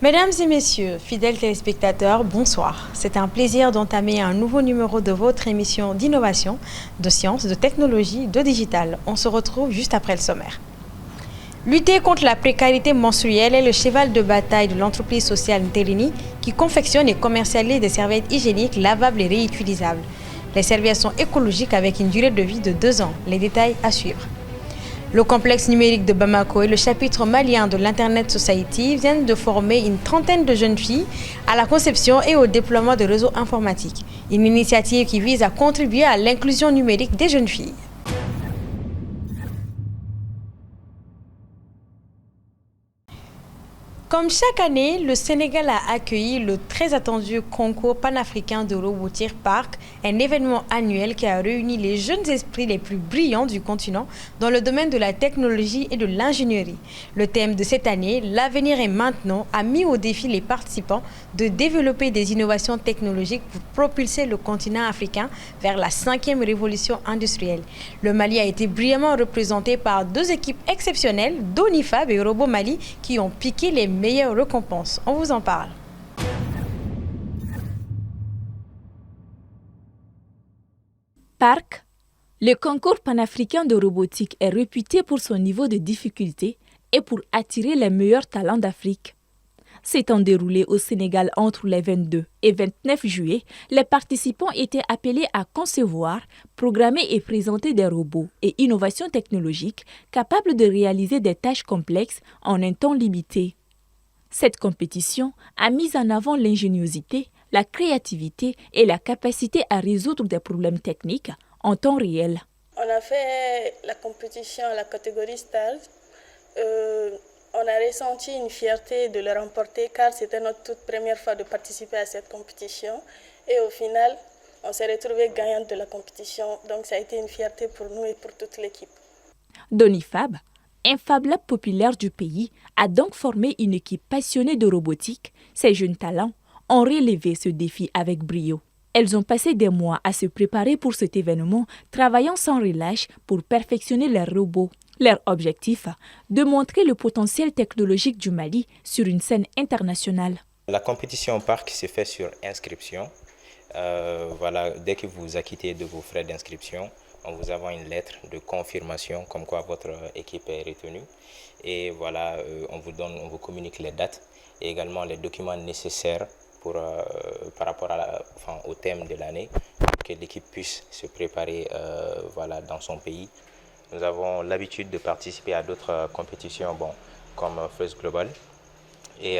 Mesdames et messieurs, fidèles téléspectateurs, bonsoir. C'est un plaisir d'entamer un nouveau numéro de votre émission d'innovation, de sciences, de technologie, de digital. On se retrouve juste après le sommaire. Lutter contre la précarité menstruelle est le cheval de bataille de l'entreprise sociale Ntelini qui confectionne et commercialise des serviettes hygiéniques lavables et réutilisables. Les serviettes sont écologiques avec une durée de vie de 2 ans. Les détails à suivre. Le complexe numérique de Bamako et le chapitre malien de l'Internet Society viennent de former une trentaine de jeunes filles à la conception et au déploiement de réseaux informatiques. Une initiative qui vise à contribuer à l'inclusion numérique des jeunes filles. Comme chaque année, le Sénégal a accueilli le très attendu concours panafricain de robotique Parc, un événement annuel qui a réuni les jeunes esprits les plus brillants du continent dans le domaine de la technologie et de l'ingénierie. Le thème de cette année, l'avenir est maintenant, a mis au défi les participants de développer des innovations technologiques pour propulser le continent africain vers la 5e révolution industrielle. Le Mali a été brillamment représenté par 2 équipes exceptionnelles, Donifab et Robo Mali, qui ont piqué les meilleures récompenses. On vous en parle. Parc, le concours panafricain de robotique est réputé pour son niveau de difficulté et pour attirer les meilleurs talents d'Afrique. S'étant déroulé au Sénégal entre les 22 et 29 juillet, les participants étaient appelés à concevoir, programmer et présenter des robots et innovations technologiques capables de réaliser des tâches complexes en un temps limité. Cette compétition a mis en avant l'ingéniosité, la créativité et la capacité à résoudre des problèmes techniques en temps réel. On a fait la compétition à la catégorie Stars. On a ressenti une fierté de le remporter car c'était notre toute première fois de participer à cette compétition. Et au final, on s'est retrouvés gagnantes de la compétition. Donc ça a été une fierté pour nous et pour toute l'équipe. Donifab, un Fab Lab populaire du pays, a donc formé une équipe passionnée de robotique. Ces jeunes talents ont relevé ce défi avec brio. Elles ont passé des mois à se préparer pour cet événement, travaillant sans relâche pour perfectionner leurs robots. Leur objectif, de montrer le potentiel technologique du Mali sur une scène internationale. La compétition Parc se fait sur inscription. Dès que vous acquittez de vos frais d'inscription, on vous envoie une lettre de confirmation comme quoi votre équipe est retenue. Et voilà, on vous communique les dates et également les documents nécessaires par rapport au thème de l'année pour que l'équipe puisse se préparer dans son pays. Nous avons l'habitude de participer à d'autres compétitions comme First Global. Et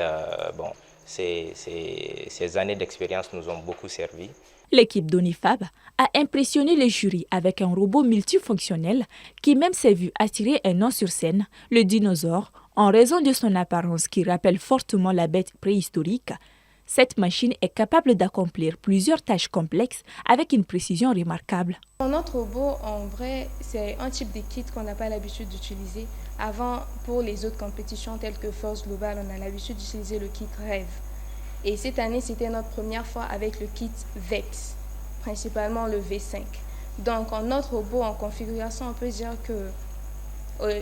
ces années d'expérience nous ont beaucoup servi. L'équipe Donifab a impressionné les jurys avec un robot multifonctionnel qui même s'est vu attirer un nom sur scène, le dinosaure, en raison de son apparence qui rappelle fortement la bête préhistorique. Cette machine est capable d'accomplir plusieurs tâches complexes avec une précision remarquable. Notre robot, en vrai, c'est un type de kit qu'on n'a pas l'habitude d'utiliser. Avant, pour les autres compétitions telles que Force Global, on a l'habitude d'utiliser le kit Rêve. Et cette année, c'était notre première fois avec le kit Vex, principalement le V5. Donc, en notre robot, en configuration, on peut dire que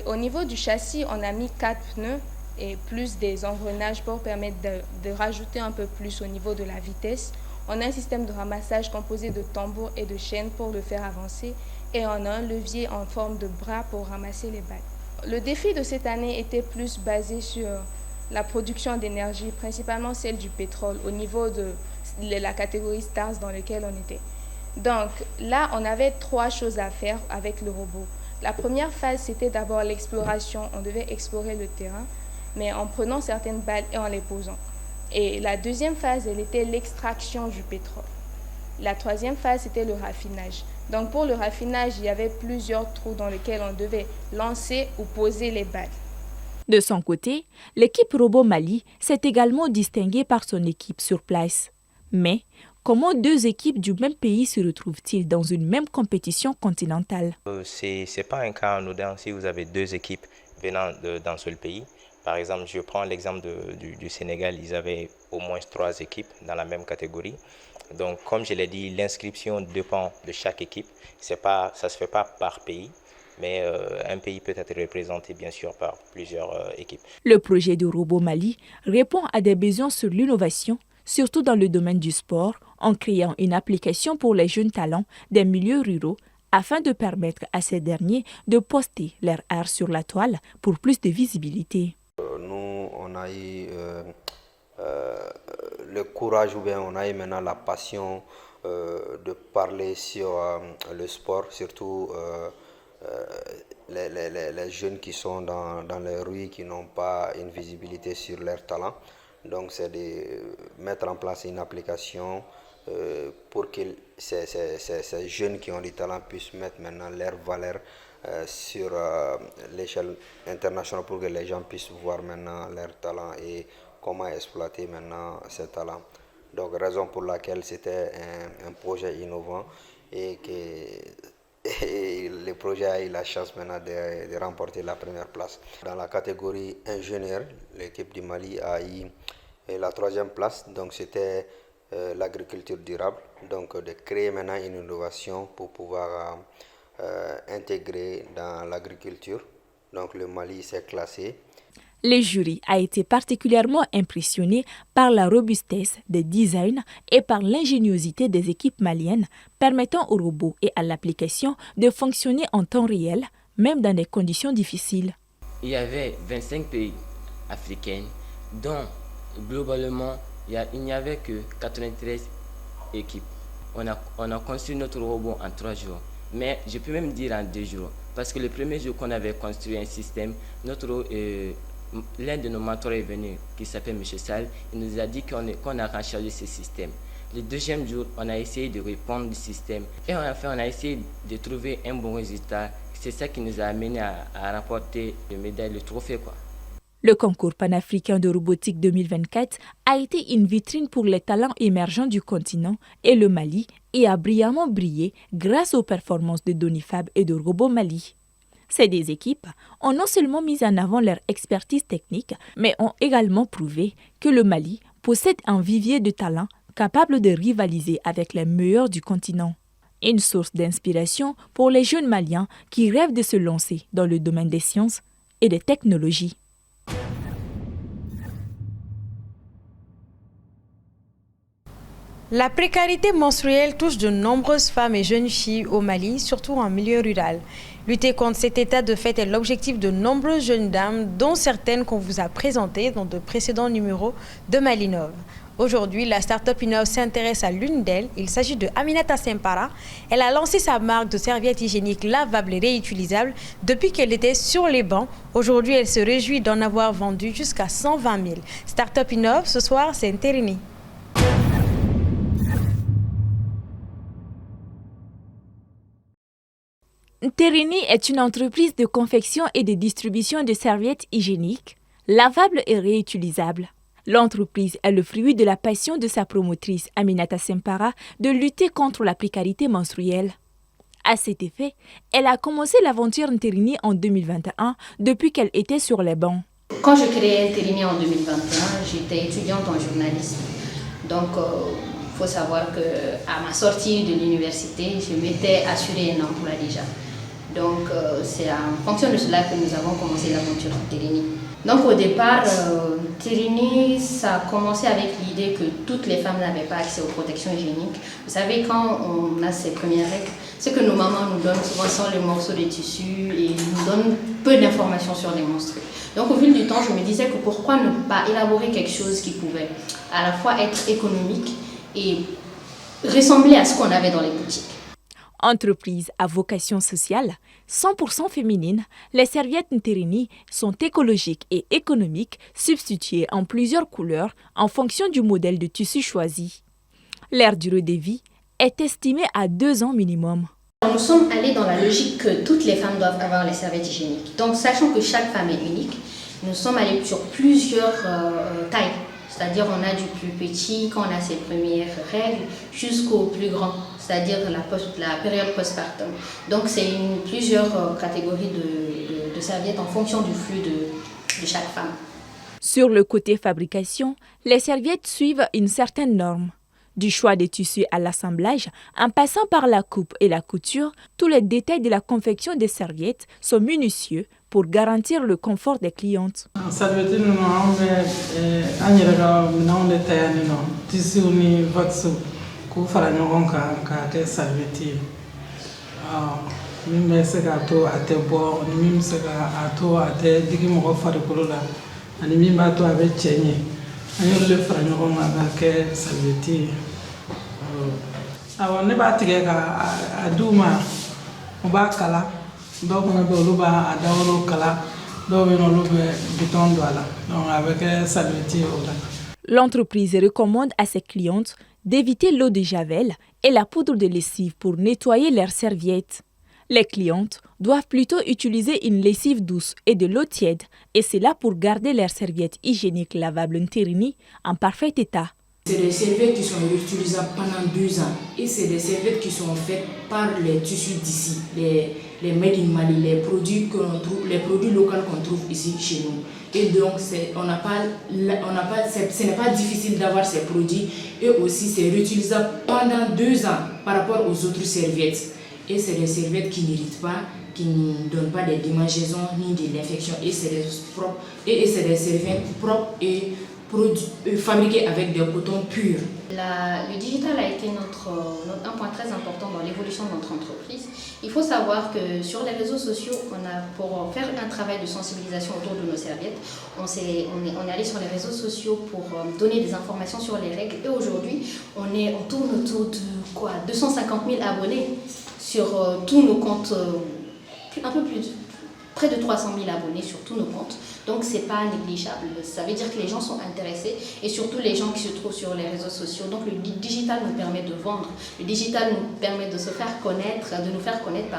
au niveau du châssis, on a mis 4 pneus et plus des engrenages pour permettre de rajouter un peu plus au niveau de la vitesse. On a un système de ramassage composé de tambours et de chaînes pour le faire avancer et on a un levier en forme de bras pour ramasser les balles. Le défi de cette année était plus basé sur la production d'énergie, principalement celle du pétrole au niveau de la catégorie Stars dans laquelle on était. Donc là, on avait 3 choses à faire avec le robot. La première phase, c'était d'abord l'exploration. On devait explorer le terrain, mais en prenant certaines balles et en les posant. Et la deuxième phase, elle était l'extraction du pétrole. La troisième phase, c'était le raffinage. Donc pour le raffinage, il y avait plusieurs trous dans lesquels on devait lancer ou poser les balles. De son côté, l'équipe Robo Mali s'est également distinguée par son équipe sur place. Mais comment 2 équipes du même pays se retrouvent-ils dans une même compétition continentale? C'est pas un cas anodin si vous avez 2 équipes venant d'un seul pays. Par exemple, je prends l'exemple du Sénégal, ils avaient au moins 3 équipes dans la même catégorie. Donc, comme je l'ai dit, l'inscription dépend de chaque équipe. Ça ne se fait pas par pays. mais un pays peut être représenté bien sûr par plusieurs équipes. Le projet de Robot Mali répond à des besoins sur l'innovation, surtout dans le domaine du sport, en créant une application pour les jeunes talents des milieux ruraux afin de permettre à ces derniers de poster leur art sur la toile pour plus de visibilité. Nous, on a eu le courage ou bien on a eu maintenant la passion de parler sur le sport, surtout les jeunes qui sont dans les rues, qui n'ont pas une visibilité sur leur talent. Donc c'est de mettre en place une application pour que ces jeunes qui ont du talent puissent mettre maintenant leur valeur sur l'échelle internationale pour que les gens puissent voir maintenant leur talent et comment exploiter maintenant ces talents. Donc raison pour laquelle c'était un projet innovant et le projet a eu la chance maintenant de remporter la première place. Dans la catégorie ingénieur, l'équipe du Mali a eu la 3e place, donc c'était l'agriculture durable, donc de créer maintenant une innovation pour pouvoir intégrer dans l'agriculture. Donc le Mali s'est classé. Le jury a été particulièrement impressionné par la robustesse des designs et par l'ingéniosité des équipes maliennes, permettant aux robots et à l'application de fonctionner en temps réel, même dans des conditions difficiles. Il y avait 25 pays africains, dont globalement, il n'y avait que 93 équipes. On a construit notre robot en 3 jours, mais je peux même dire en 2 jours, parce que le premier jour qu'on avait construit un système, l'un de nos mentors est venu, qui s'appelle M. Sall, il nous a dit qu'on a rechargé ce système. Le 2e jour, on a essayé de répondre du système et enfin on a essayé de trouver un bon résultat. C'est ça qui nous a amené à rapporter le médaille, le trophée, quoi. Le concours panafricain de robotique 2024 a été une vitrine pour les talents émergents du continent et le Mali et a brillamment brillé grâce aux performances de Donifab et de Robot Mali. Ces 2 équipes ont non seulement mis en avant leur expertise technique, mais ont également prouvé que le Mali possède un vivier de talents capable de rivaliser avec les meilleurs du continent. Une source d'inspiration pour les jeunes Maliens qui rêvent de se lancer dans le domaine des sciences et des technologies. La précarité menstruelle touche de nombreuses femmes et jeunes filles au Mali, surtout en milieu rural. Lutter contre cet état de fait est l'objectif de nombreuses jeunes dames, dont certaines qu'on vous a présentées dans de précédents numéros de Malinov. Aujourd'hui, la start-up Innov s'intéresse à l'une d'elles. Il s'agit de Aminata Sempara. Elle a lancé sa marque de serviettes hygiéniques lavables et réutilisables depuis qu'elle était sur les bancs. Aujourd'hui, elle se réjouit d'en avoir vendu jusqu'à 120 000. Start-up Innov, ce soir, c'est Nterini. Nterini est une entreprise de confection et de distribution de serviettes hygiéniques, lavables et réutilisables. L'entreprise est le fruit de la passion de sa promotrice Aminata Sempara de lutter contre la précarité menstruelle. À cet effet, elle a commencé l'aventure Nterini en 2021 depuis qu'elle était sur les bancs. Quand je créais Nterini en 2021, j'étais étudiante en journalisme. Donc, il faut savoir qu'à ma sortie de l'université, je m'étais assuré un emploi déjà. Donc, c'est en fonction de cela que nous avons commencé l'aventure Nterini. Donc, au départ, Nterini, ça a commencé avec l'idée que toutes les femmes n'avaient pas accès aux protections hygiéniques. Vous savez, quand on a ces premières règles, ce que nos mamans nous donnent souvent sont les morceaux de tissu et nous donnent peu d'informations sur les menstrues. Donc, au fil du temps, je me disais que pourquoi ne pas élaborer quelque chose qui pouvait à la fois être économique et ressembler à ce qu'on avait dans les boutiques. Entreprise à vocation sociale, 100% féminine, les serviettes Nterini sont écologiques et économiques, substituées en plusieurs couleurs en fonction du modèle de tissu choisi. Leur durée de vie est estimée à 2 ans minimum. Nous sommes allés dans la logique que toutes les femmes doivent avoir les serviettes hygiéniques. Donc, sachant que chaque femme est unique, nous sommes allés sur plusieurs tailles. C'est-à-dire on a du plus petit, quand on a ses premières règles, jusqu'au plus grand, c'est-à-dire la période postpartum. Donc c'est plusieurs catégories de serviettes en fonction du flux de chaque femme. Sur le côté fabrication, les serviettes suivent une certaine norme. Du choix des tissus à l'assemblage, en passant par la coupe et la couture, tous les détails de la confection des serviettes sont minutieux pour garantir le confort des clientes. L'entreprise recommande à ses clientes d'éviter l'eau de javel et la poudre de lessive pour nettoyer leurs serviettes. Les clientes doivent plutôt utiliser une lessive douce et de l'eau tiède, et c'est là pour garder leurs serviettes hygiéniques lavables Nterini en parfait état. C'est des serviettes qui sont réutilisables pendant 2 ans et c'est des serviettes qui sont faites par les tissus d'ici, les made in Mali, les produits locaux qu'on trouve ici chez nous. Et donc ce n'est pas difficile d'avoir ces produits et aussi c'est réutilisable pendant 2 ans par rapport aux autres serviettes. Et c'est des serviettes qui n'irritent pas, qui ne donnent pas des démangeaisons ni de l'infection. Et c'est des serviettes propres et fabriquées avec des cotons purs. Le digital a été un point très important dans l'évolution de notre entreprise. Il faut savoir que sur les réseaux sociaux, pour faire un travail de sensibilisation autour de nos serviettes, on est allé sur les réseaux sociaux pour donner des informations sur les règles. Et aujourd'hui, on tourne autour de 250 000 abonnés sur tous nos comptes, près de 300 000 abonnés sur tous nos comptes. Donc ce n'est pas négligeable. Ça veut dire que les gens sont intéressés et surtout les gens qui se trouvent sur les réseaux sociaux. Donc le digital nous permet de vendre, le digital nous permet de nous faire connaître,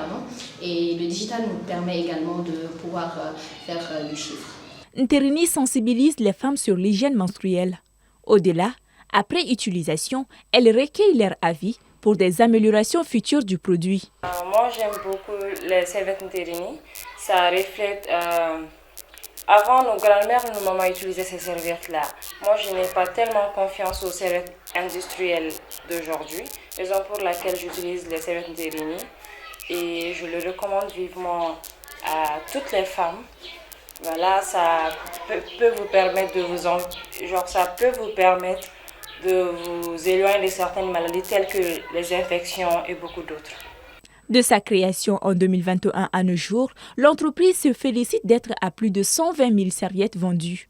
et le digital nous permet également de pouvoir faire du chiffre. Nterini sensibilise les femmes sur l'hygiène menstruelle. Au-delà, après utilisation, elle recueille leur avis pour des améliorations futures du produit. Moi, j'aime beaucoup les serviettes Nterini. Ça reflète... Avant, nos grands-mères et nos mamans utilisaient ces serviettes-là. Moi, je n'ai pas tellement confiance aux serviettes industrielles d'aujourd'hui, raison pour laquelle j'utilise les serviettes Nterini. Et je le recommande vivement à toutes les femmes. Voilà, ça peut vous permettre de vous éloigner de certaines maladies telles que les infections et beaucoup d'autres. De sa création en 2021 à nos jours, l'entreprise se félicite d'être à plus de 120 000 serviettes vendues.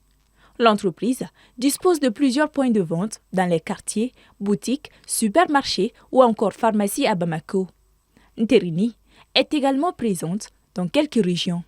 L'entreprise dispose de plusieurs points de vente dans les quartiers, boutiques, supermarchés ou encore pharmacies à Bamako. Nterini est également présente dans quelques régions.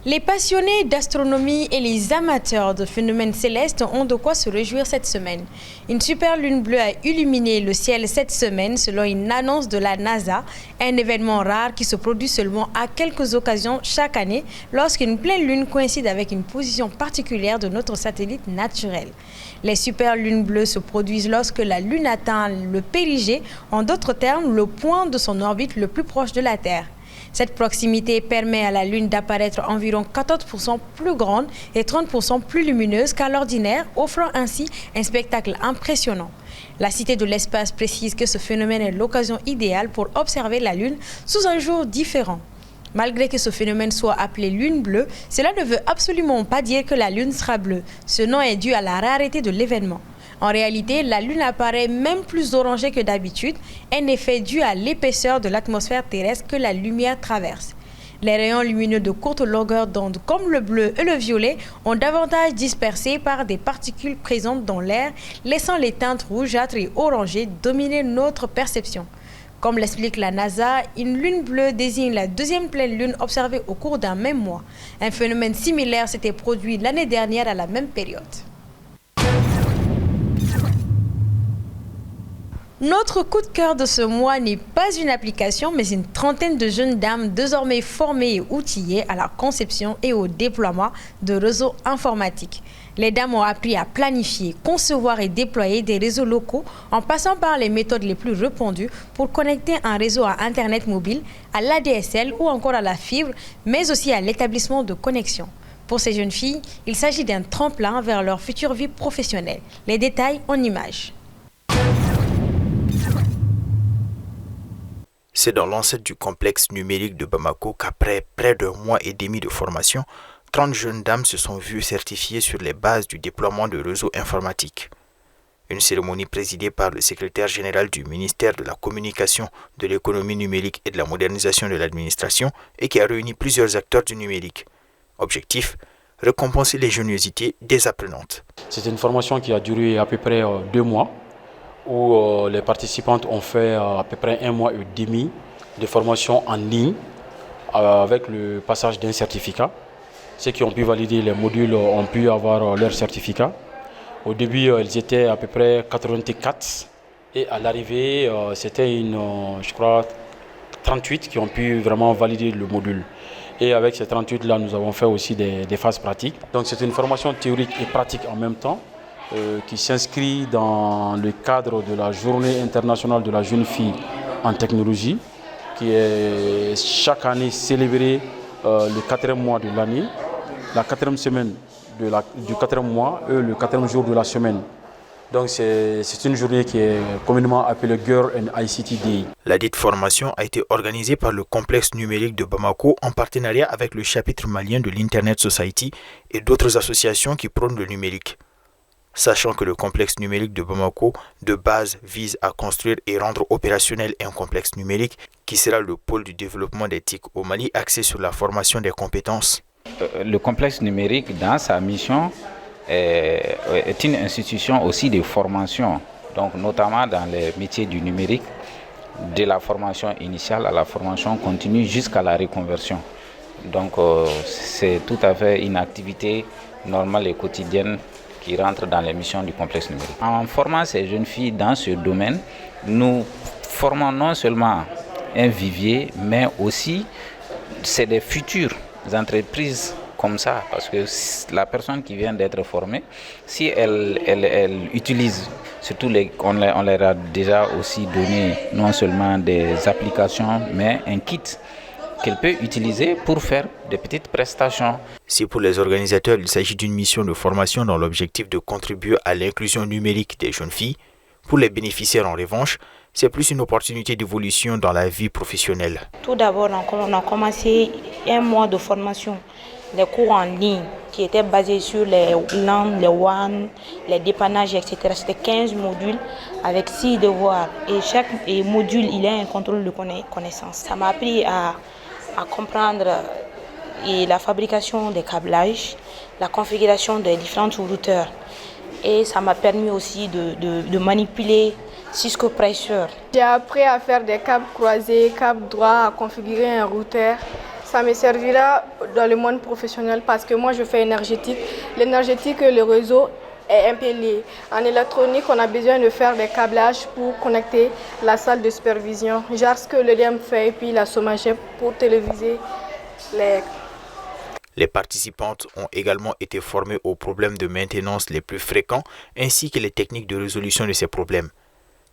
Les passionnés d'astronomie et les amateurs de phénomènes célestes ont de quoi se réjouir cette semaine. Une super lune bleue a illuminé le ciel cette semaine selon une annonce de la NASA, un événement rare qui se produit seulement à quelques occasions chaque année lorsqu'une pleine lune coïncide avec une position particulière de notre satellite naturel. Les super lunes bleues se produisent lorsque la lune atteint le périgée, en d'autres termes le point de son orbite le plus proche de la Terre. Cette proximité permet à la Lune d'apparaître environ 14% plus grande et 30% plus lumineuse qu'à l'ordinaire, offrant ainsi un spectacle impressionnant. La Cité de l'Espace précise que ce phénomène est l'occasion idéale pour observer la Lune sous un jour différent. Malgré que ce phénomène soit appelé lune bleue, cela ne veut absolument pas dire que la Lune sera bleue. Ce nom est dû à la rareté de l'événement. En réalité, la Lune apparaît même plus orangée que d'habitude, un effet dû à l'épaisseur de l'atmosphère terrestre que la lumière traverse. Les rayons lumineux de courte longueur d'onde, comme le bleu et le violet, ont davantage dispersé par des particules présentes dans l'air, laissant les teintes rougeâtres et orangées dominer notre perception. Comme l'explique la NASA, une lune bleue désigne la deuxième pleine lune observée au cours d'un même mois. Un phénomène similaire s'était produit l'année dernière à la même période. Notre coup de cœur de ce mois n'est pas une application, mais une trentaine de jeunes dames désormais formées et outillées à la conception et au déploiement de réseaux informatiques. Les dames ont appris à planifier, concevoir et déployer des réseaux locaux en passant par les méthodes les plus répandues pour connecter un réseau à Internet mobile, à l'ADSL ou encore à la fibre, mais aussi à l'établissement de connexion. Pour ces jeunes filles, il s'agit d'un tremplin vers leur future vie professionnelle. Les détails en images. C'est dans l'enceinte du complexe numérique de Bamako qu'après près d'un mois et demi de formation, 30 jeunes dames se sont vues certifiées sur les bases du déploiement de réseaux informatiques. Une cérémonie présidée par le secrétaire général du ministère de la Communication, de l'économie numérique et de la modernisation de l'administration et qui a réuni plusieurs acteurs du numérique. Objectif, récompenser l'ingéniosité des apprenantes. C'est une formation qui a duré à peu près 2 mois, où les participantes ont fait à peu près 1 mois et demi de formation en ligne avec le passage d'un certificat. Ceux qui ont pu valider les modules ont pu avoir leur certificat. Au début, ils étaient à peu près 84 et à l'arrivée, c'était je crois, 38 qui ont pu vraiment valider le module. Et avec ces 38-là, nous avons fait aussi des phases pratiques. Donc c'est une formation théorique et pratique en même temps qui s'inscrit dans le cadre de la Journée internationale de la jeune fille en technologie, qui est chaque année célébrée le 4e mois de l'année, la 4e semaine du 4e mois et le 4e jour de la semaine. Donc c'est une journée qui est communément appelée Girl and ICT Day. La dite formation a été organisée par le complexe numérique de Bamako en partenariat avec le chapitre malien de l'Internet Society et d'autres associations qui prônent le numérique. Sachant que le complexe numérique de Bamako de base vise à construire et rendre opérationnel un complexe numérique qui sera le pôle du développement des TIC au Mali axé sur la formation des compétences. Le complexe numérique, dans sa mission, est une institution aussi de formation, donc notamment dans les métiers du numérique, de la formation initiale à la formation continue jusqu'à la reconversion. Donc c'est tout à fait une activité normale et quotidienne qui rentre dans les missions du complexe numérique. En formant ces jeunes filles dans ce domaine, nous formons non seulement un vivier, mais aussi c'est des futures entreprises comme ça, parce que la personne qui vient d'être formée, si elle utilise, surtout on leur a déjà aussi donné non seulement des applications, mais un kit qu'elle peut utiliser pour faire des petites prestations. Si pour les organisateurs, il s'agit d'une mission de formation dans l'objectif de contribuer à l'inclusion numérique des jeunes filles, pour les bénéficiaires en revanche, c'est plus une opportunité d'évolution dans la vie professionnelle. Tout d'abord, on a commencé 1 mois de formation, les cours en ligne qui étaient basés sur les langues, les WAN, les dépannages, etc. C'était 15 modules avec 6 devoirs et chaque module, il a un contrôle de connaissance. Ça m'a appris à comprendre la fabrication des câblages, la configuration des différents routeurs. Et ça m'a permis aussi de manipuler Cisco Pressure. J'ai appris à faire des câbles croisés, câbles droits, à configurer un routeur. Ça me servira dans le monde professionnel parce que moi je fais énergétique. L'énergétique et le réseau est un peu lié. En électronique, on a besoin de faire des câblages pour connecter la salle de supervision. Genre ce que le DEM fait et puis la SOMAGEP pour téléviser les... Les participantes ont également été formées aux problèmes de maintenance les plus fréquents ainsi que les techniques de résolution de ces problèmes.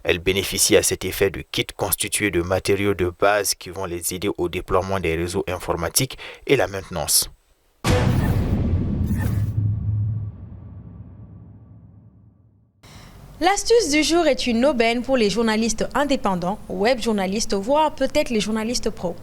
Elles bénéficient à cet effet de kits constitués de matériaux de base qui vont les aider au déploiement des réseaux informatiques et la maintenance. L'astuce du jour est une aubaine pour les journalistes indépendants, web journalistes, voire peut-être les journalistes pros.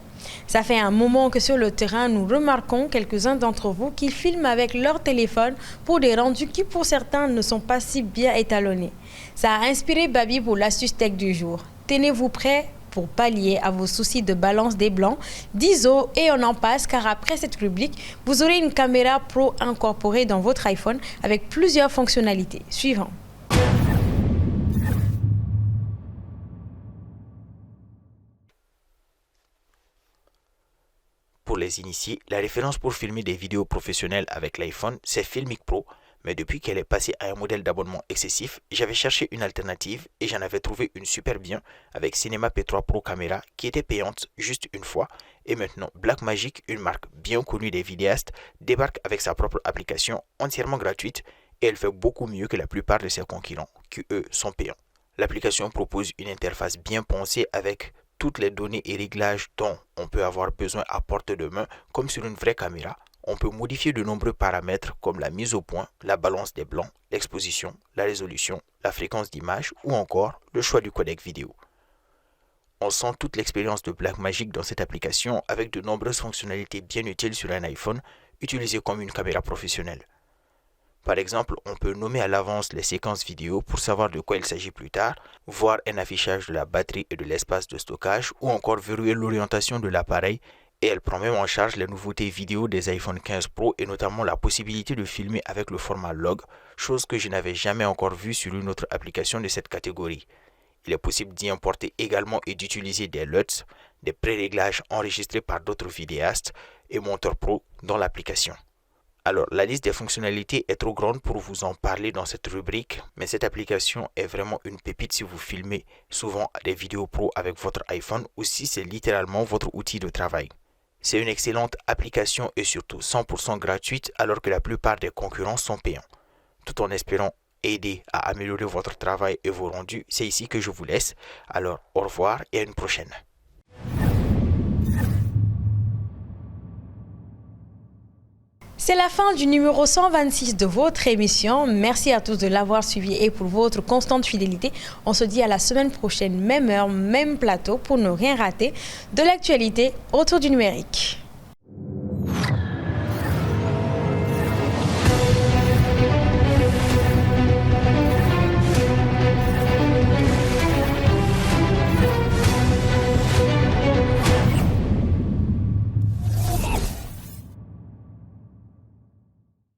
Ça fait un moment que sur le terrain, nous remarquons quelques-uns d'entre vous qui filment avec leur téléphone pour des rendus qui pour certains ne sont pas si bien étalonnés. Ça a inspiré Babi pour l'astuce tech du jour. Tenez-vous prêts pour pallier à vos soucis de balance des blancs, d'ISO et on en passe car après cette rubrique, vous aurez une caméra pro incorporée dans votre iPhone avec plusieurs fonctionnalités. Suivant. Pour les initiés, la référence pour filmer des vidéos professionnelles avec l'iPhone, c'est Filmic Pro. Mais depuis qu'elle est passée à un modèle d'abonnement excessif, j'avais cherché une alternative et j'en avais trouvé une super bien avec Cinema P3 Pro Camera qui était payante juste une fois. Et maintenant, Blackmagic, une marque bien connue des vidéastes, débarque avec sa propre application entièrement gratuite et elle fait beaucoup mieux que la plupart de ses concurrents qui eux sont payants. L'application propose une interface bien pensée avec toutes les données et réglages dont on peut avoir besoin à portée de main comme sur une vraie caméra. on peut modifier de nombreux paramètres comme la mise au point, la balance des blancs, l'exposition, la résolution, la fréquence d'image ou encore le choix du codec vidéo. On sent toute l'expérience de Blackmagic dans cette application avec de nombreuses fonctionnalités bien utiles sur un iPhone utilisé comme une caméra professionnelle. Par exemple, on peut nommer à l'avance les séquences vidéo pour savoir de quoi il s'agit plus tard, voir un affichage de la batterie et de l'espace de stockage ou encore verrouiller l'orientation de l'appareil, et elle prend même en charge les nouveautés vidéo des iPhone 15 Pro et notamment la possibilité de filmer avec le format log, chose que je n'avais jamais encore vue sur une autre application de cette catégorie. Il est possible d'y importer également et d'utiliser des LUTs, des pré-réglages enregistrés par d'autres vidéastes et monteurs pro dans l'application. Alors, la liste des fonctionnalités est trop grande pour vous en parler dans cette rubrique, mais cette application est vraiment une pépite si vous filmez souvent des vidéos pro avec votre iPhone ou si c'est littéralement votre outil de travail. C'est une excellente application et surtout 100% gratuite alors que la plupart des concurrents sont payants. Tout en espérant aider à améliorer votre travail et vos rendus, c'est ici que je vous laisse. Alors, au revoir et à une prochaine. C'est la fin du numéro 126 de votre émission. Merci à tous de l'avoir suivi et pour votre constante fidélité. On se dit à la semaine prochaine, même heure, même plateau, pour ne rien rater de l'actualité autour du numérique.